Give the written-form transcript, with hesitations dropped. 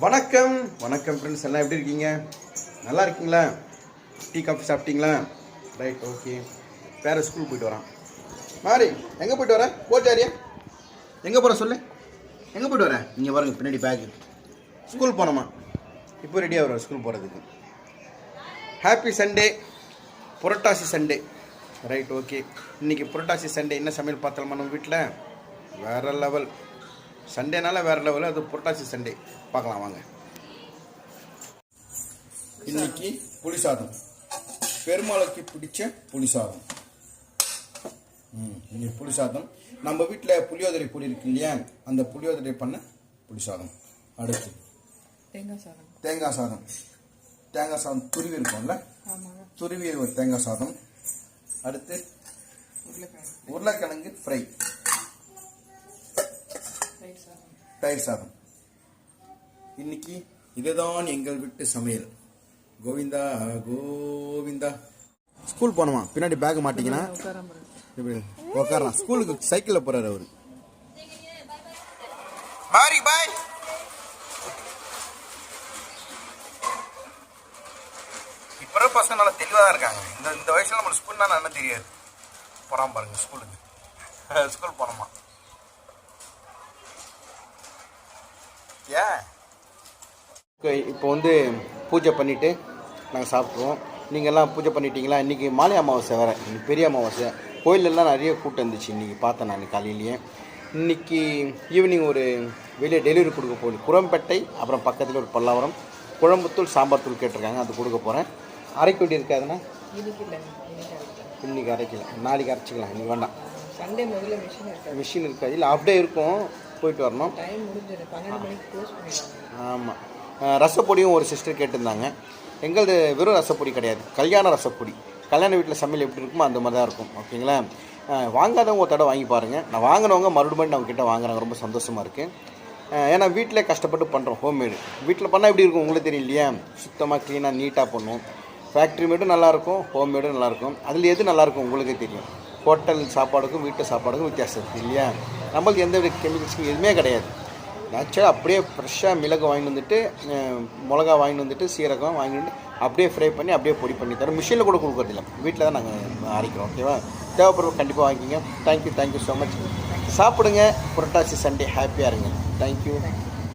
வணக்கம் வணக்கம் ஃப்ரெண்ட்ஸ், எல்லாம் எப்படி இருக்கீங்க? நல்லா இருக்கீங்களா? டீ காஃபி சாப்பிட்டீங்களா? Right, okay. வேறு ஸ்கூல் போயிட்டு வரான். மாறி, எங்கே போயிட்டு வர? போச்சாரியா, எங்கே போகிற சொல்லு. எங்கே போயிட்டு வரேன்? இங்கே பாருங்க, பின்னாடி பேக்கு. ஸ்கூல் போனோமா? இப்போ ரெடியாக வர ஸ்கூல் போகிறதுக்கு. ஹாப்பி சண்டே, புரட்டாசி சண்டே. Right, okay. இன்றைக்கி புரட்டாசி சண்டே என்ன சமையல் பார்த்தோமா நம்ம வீட்டில்? வேறு லெவல். சண்டேனால வேறு லெவல், அது புரட்டாசி சண்டே. பார்க்கலாம் வாங்க. இன்னைக்கு புளி சாதம், பெருமாளுக்கு பிடிச்ச புளி சாதம். இன்னைக்கு புளி சாதம். நம்ம வீட்டில் புளியோதரை பொடி இருக்கு இல்லையா, அந்த புளியோதரை பண்ண புளி சாதம். அடுத்து தேங்காய் சாதம் துருவி இருக்கும்ல, துருவி ஒரு தேங்காய் சாதம். அடுத்து உருளைக்கிழங்கு ஃப்ரை, தயிர் சாதம். இன்னைக்கு இதுதான் எங்கள் வீட்டு சமையல். கோவிந்தா கோவிந்தா. ஸ்கூல் போனோமா? பின்னாடி பேக் மாட்டிங்கன்னா உட்காரலாம். ஸ்கூலுக்கு சைக்கிளில் போறாரு அவரு. பாய் பாய். இப்போ பசங்க நல்லா தெளிவாக தான் இருக்காங்க. இந்த வயசுல நம்மளுக்கு ஸ்கூல்னா நல்லா தெரியாது. போறான் பாருங்க ஸ்கூலுக்கு. ஸ்கூல் போனோமா? இப்போ பூஜை பண்ணிவிட்டு நாங்கள் சாப்பிட்ருவோம். நீங்கள்லாம் பூஜை பண்ணிட்டீங்களா? இன்றைக்கி மாலை அமாவாசை வேறு, இன்னைக்கு பெரிய அமாவாசை. கோயிலெல்லாம் நிறைய கூட்டம் இருந்துச்சு இன்றைக்கி, பார்த்தேன் நான் காலையிலேயே. இன்றைக்கி ஈவினிங் ஒரு வெளியே டெலிவரி கொடுக்க போகுது. குரம்பேட்டை, அப்புறம் பக்கத்தில் ஒரு பல்லாவரம். குழம்புத்தூள் சாம்பார் தூள் கேட்டிருக்காங்க, அது கொடுக்க போகிறேன். அரைக்க வேண்டி இருக்காதுன்னா இன்றைக்கி அரைக்கலாம், நாளைக்கு அரைச்சிக்கலாம். இன்றைக்கி வேண்டாம், சண்டே முதல்ல மிஷின் இருக்காது. இல்லை அப்படியே இருக்கும், போயிட்டு வரணும். ஆமாம். ரசப்பொடியும் ஒரு சிஸ்டர் கேட்டிருந்தாங்க. எங்களது வெறும் ரசப்பொடி கிடையாது, கல்யாண ரசப்பொடி. கல்யாண வீட்டில் சமையல் எப்படி இருக்குமோ அந்த மாதிரி தான் இருக்கும். ஓகேங்களா? வாங்காதவங்க ஒரு தடவை வாங்கி பாருங்கள். நான் வாங்கினவங்க மறுபடியும் அவங்க கிட்டே வாங்குறாங்க, ரொம்ப சந்தோஷமாக இருக்குது. ஏன்னா வீட்டில் கஷ்டப்பட்டு பண்ணுறோம். ஹோம்மேடு வீட்டில் பண்ணால் எப்படி இருக்கும் உங்களுக்கு தெரியும் இல்லையா? சுத்தமாக க்ளீனாக நீட்டாக பண்ணுவோம். ஃபேக்ட்ரி மேடும் நல்லாயிருக்கும், ஹோம்மேடும் நல்லாயிருக்கும். அதில் எது நல்லாயிருக்கும் உங்களுக்கே தெரியும். ஹோட்டல் சாப்பாடுக்கும் வீட்டு சாப்பாடுக்கும் வித்தியாசம் இருக்குது இல்லையா? நம்மளுக்கு எந்த வித கெமிக்கல்ஸும் எதுவுமே கிடையாது. நேச்சுரலாக அப்படியே ஃப்ரெஷ்ஷாக மிளகு வாங்கிட்டு வந்துட்டு, மிளகா வாங்கிட்டு வந்துட்டு, சீரகம் வாங்கிட்டு வந்து அப்படியே ஃப்ரை பண்ணி அப்படியே பொடி பண்ணி தரோம். மிஷினில் கூட கொடுக்குறதில்ல, வீட்டில் தான் நாங்கள் அரைக்கிறோம். ஓகேவா? தேவைப்படுற கண்டிப்பாக வாங்கிக்கிங்க. Thank you so much. சாப்பிடுங்க. புரட்டாசி சண்டே ஹாப்பியாக இருங்க. தேங்க்யூ.